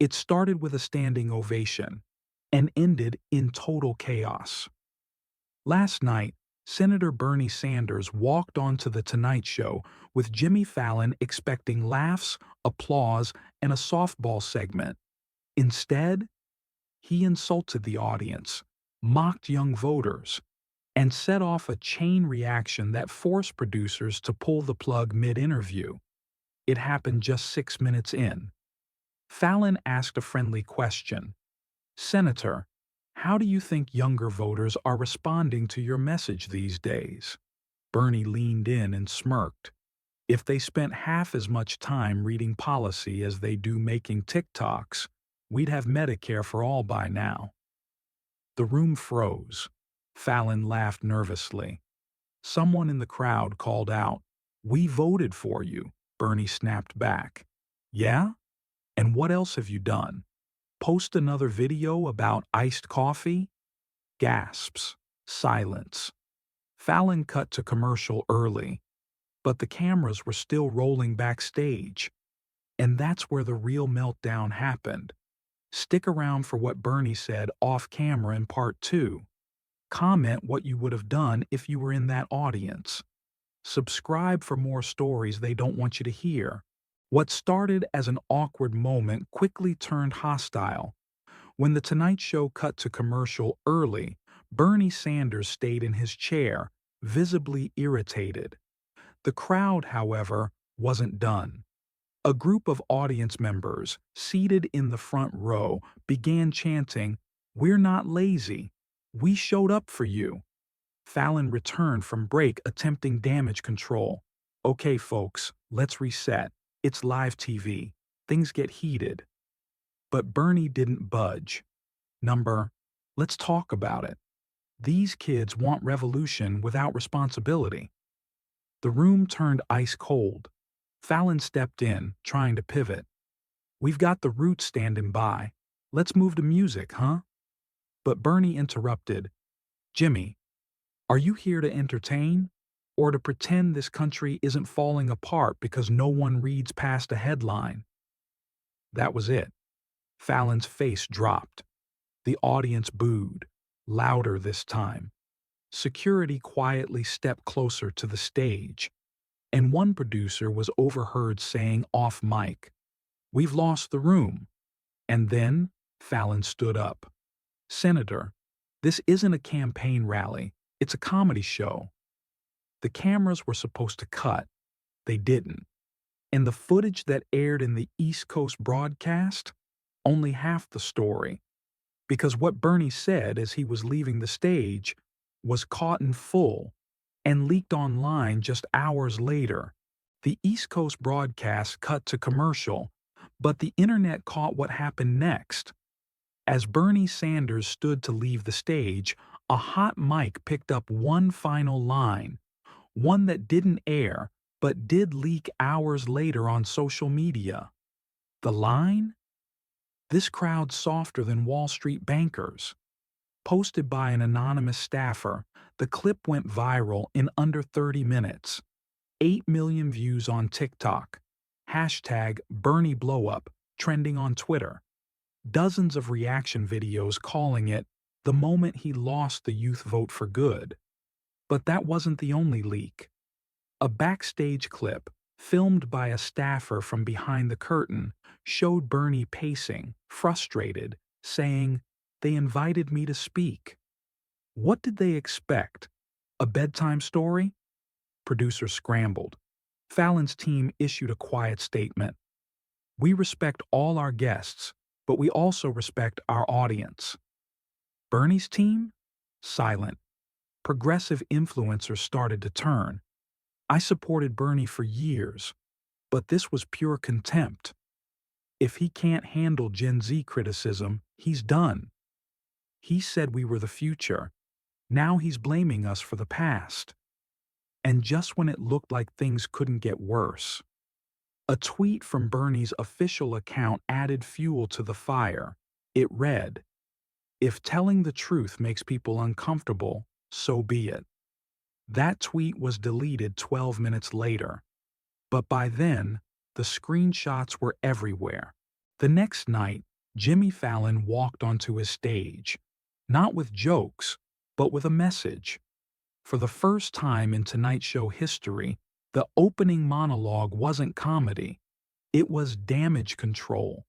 It started with a standing ovation and ended in total chaos. Last night, Senator Bernie Sanders walked onto The Tonight Show with Jimmy Fallon expecting laughs, applause, and a softball segment. Instead, he insulted the audience, mocked young voters, and set off a chain reaction that forced producers to pull the plug mid-interview. It happened just 6 minutes in. Fallon asked a friendly question. "Senator, how do you think younger voters are responding to your message these days?" Bernie leaned in and smirked. "If they spent half as much time reading policy as they do making TikToks, we'd have Medicare for all by now." The room froze. Fallon laughed nervously. Someone in the crowd called out, "We voted for you," Bernie snapped back. "Yeah? And what else have you done? Post another video about iced coffee?" Gasps. Silence. Fallon cut to commercial early, but the cameras were still rolling backstage. And that's where the real meltdown happened. Stick around for what Bernie said off camera in part 2. Comment what you would have done if you were in that audience. Subscribe for more stories they don't want you to hear. What started as an awkward moment quickly turned hostile. When The Tonight Show cut to commercial early, Bernie Sanders stayed in his chair, visibly irritated. The crowd, however, wasn't done. A group of audience members, seated in the front row, began chanting, "We're not lazy. We showed up for you." Fallon returned from break attempting damage control. "Okay, folks, let's reset. It's live TV. Things get heated." But Bernie didn't budge. Let's talk about it. These kids want revolution without responsibility. The room turned ice cold. Fallon stepped in, trying to pivot. "We've got the Roots standing by. Let's move to music, huh?" But Bernie interrupted. "Jimmy, are you here to entertain? Or to pretend this country isn't falling apart because no one reads past a headline?" That was it. Fallon's face dropped. The audience booed, louder this time. Security quietly stepped closer to the stage, and one producer was overheard saying off mic, "We've lost the room." And then Fallon stood up. "Senator, this isn't a campaign rally, it's a comedy show." The cameras were supposed to cut. They didn't. And the footage that aired in the East Coast broadcast? Only half the story. Because what Bernie said as he was leaving the stage was caught in full and leaked online just hours later. The East Coast broadcast cut to commercial, but the internet caught what happened next. As Bernie Sanders stood to leave the stage, a hot mic picked up one final line, one that didn't air but did leak hours later on social media. The line? "This crowd's softer than Wall Street bankers." Posted by an anonymous staffer, the clip went viral in under 30 minutes. 8 million views on TikTok. Hashtag BernieBlowUp trending on Twitter. Dozens of reaction videos calling it the moment he lost the youth vote for good. But that wasn't the only leak. A backstage clip, filmed by a staffer from behind the curtain, showed Bernie pacing, frustrated, saying, "They invited me to speak." What did they expect? A bedtime story? Producers scrambled. Fallon's team issued a quiet statement. "We respect all our guests, but we also respect our audience." Bernie's team? Silent. Progressive influencers started to turn. "I supported Bernie for years, but this was pure contempt. If he can't handle Gen Z criticism, he's done. He said we were the future. Now he's blaming us for the past." And just when it looked like things couldn't get worse, a tweet from Bernie's official account added fuel to the fire. It read, "If telling the truth makes people uncomfortable, so be it." That tweet was deleted 12 minutes later. But by then, the screenshots were everywhere. The next night, Jimmy Fallon walked onto his stage, not with jokes, but with a message. For the first time in Tonight Show history, the opening monologue wasn't comedy. It was damage control.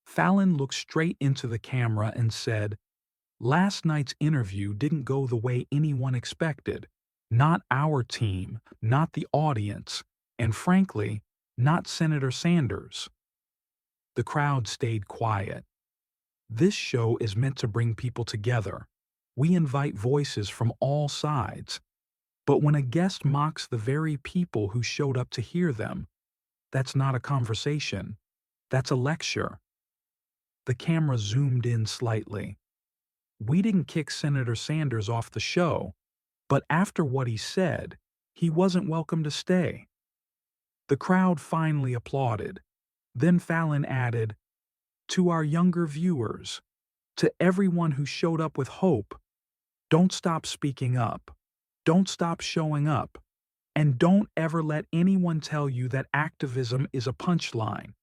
Fallon looked straight into the camera and said, "Last night's interview didn't go the way anyone expected. Not our team, not the audience, and frankly, not Senator Sanders." The crowd stayed quiet. This show is meant to bring people together. We invite voices from all sides. But when a guest mocks the very people who showed up to hear them, that's not a conversation. That's a lecture. The camera zoomed in slightly. We didn't kick Senator Sanders off the show, but after what he said, he wasn't welcome to stay. The crowd finally applauded. Then Fallon added, "To our younger viewers, to everyone who showed up with hope, don't stop speaking up. Don't stop showing up. And don't ever let anyone tell you that activism is a punchline."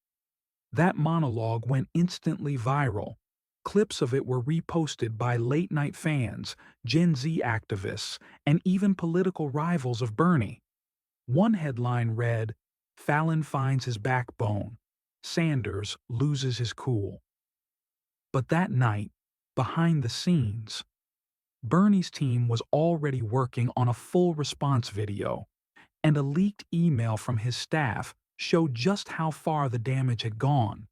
That monologue went instantly viral. Clips of it were reposted by late-night fans, Gen Z activists, and even political rivals of Bernie. One headline read, "Fallon finds his backbone. Sanders loses his cool." But that night, behind the scenes, Bernie's team was already working on a full response video, and a leaked email from his staff showed just how far the damage had gone.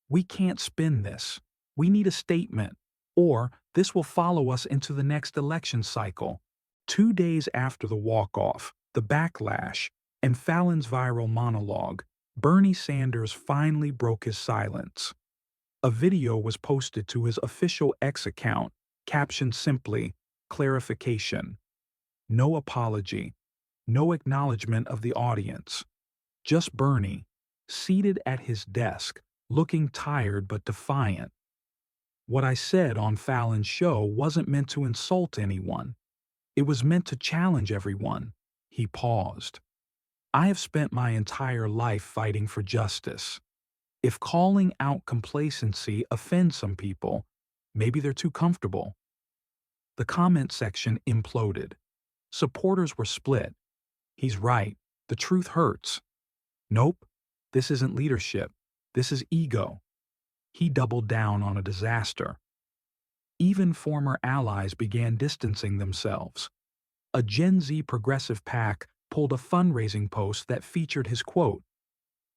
"We can't spin this. We need a statement, or this will follow us into the next election cycle." 2 days after the walk-off, the backlash, and Fallon's viral monologue, Bernie Sanders finally broke his silence. A video was posted to his official X account, captioned simply, "Clarification." No apology, no acknowledgement of the audience. Just Bernie, seated at his desk, looking tired but defiant. "What I said on Fallon's show wasn't meant to insult anyone. It was meant to challenge everyone." He paused. "I have spent my entire life fighting for justice. If calling out complacency offends some people, maybe they're too comfortable." The comment section imploded. Supporters were split. "He's right. The truth hurts." "Nope. This isn't leadership. This is ego." He doubled down on a disaster. Even former allies began distancing themselves. A Gen Z progressive PAC pulled a fundraising post that featured his quote.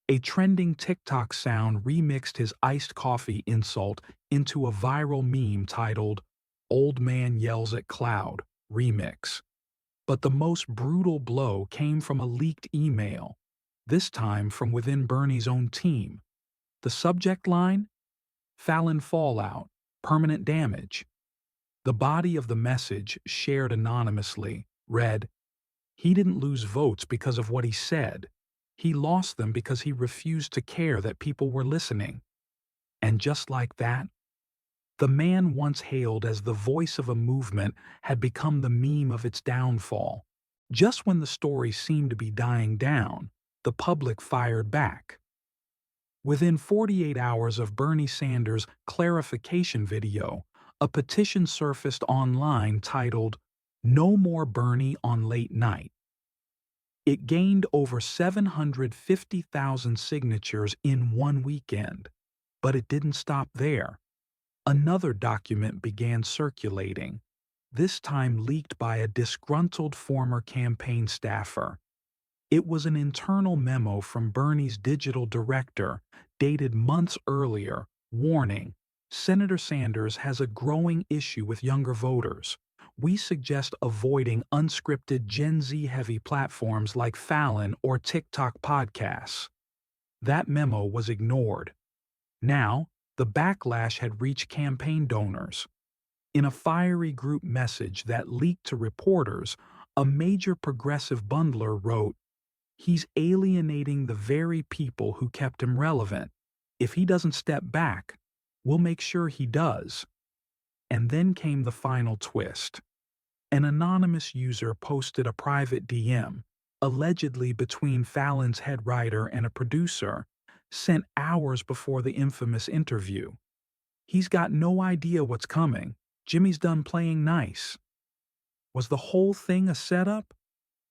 A trending TikTok sound remixed his iced coffee insult into a viral meme titled, "Old Man Yells at Cloud, Remix." But the most brutal blow came from a leaked email, this time from within Bernie's own team. The subject line? "Fallon fallout, permanent damage." The body of the message, shared anonymously, read, "He didn't lose votes because of what he said. He lost them because he refused to care that people were listening." And just like that, the man once hailed as the voice of a movement had become the meme of its downfall. Just when the story seemed to be dying down, the public fired back. Within 48 hours of Bernie Sanders' clarification video, a petition surfaced online titled, "No More Bernie on Late Night." It gained over 750,000 signatures in one weekend. But it didn't stop there. Another document began circulating, this time leaked by a disgruntled former campaign staffer. It was an internal memo from Bernie's digital director, dated months earlier, warning, "Senator Sanders has a growing issue with younger voters. We suggest avoiding unscripted Gen Z-heavy platforms like Fallon or TikTok podcasts." That memo was ignored. Now, the backlash had reached campaign donors. In a fiery group message that leaked to reporters, a major progressive bundler wrote, "He's alienating the very people who kept him relevant. If he doesn't step back, we'll make sure he does." And then came the final twist. An anonymous user posted a private DM, allegedly between Fallon's head writer and a producer, sent hours before the infamous interview. He's got no idea what's coming. Jimmy's done playing nice. Was the whole thing a setup?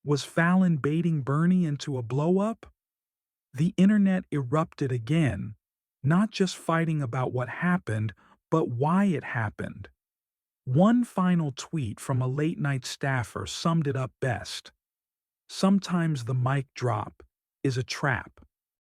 Was Fallon baiting Bernie into a blow-up? The internet erupted again, not just fighting about what happened, but why it happened. One final tweet from a late-night staffer summed it up best. Sometimes the mic drop is a trap.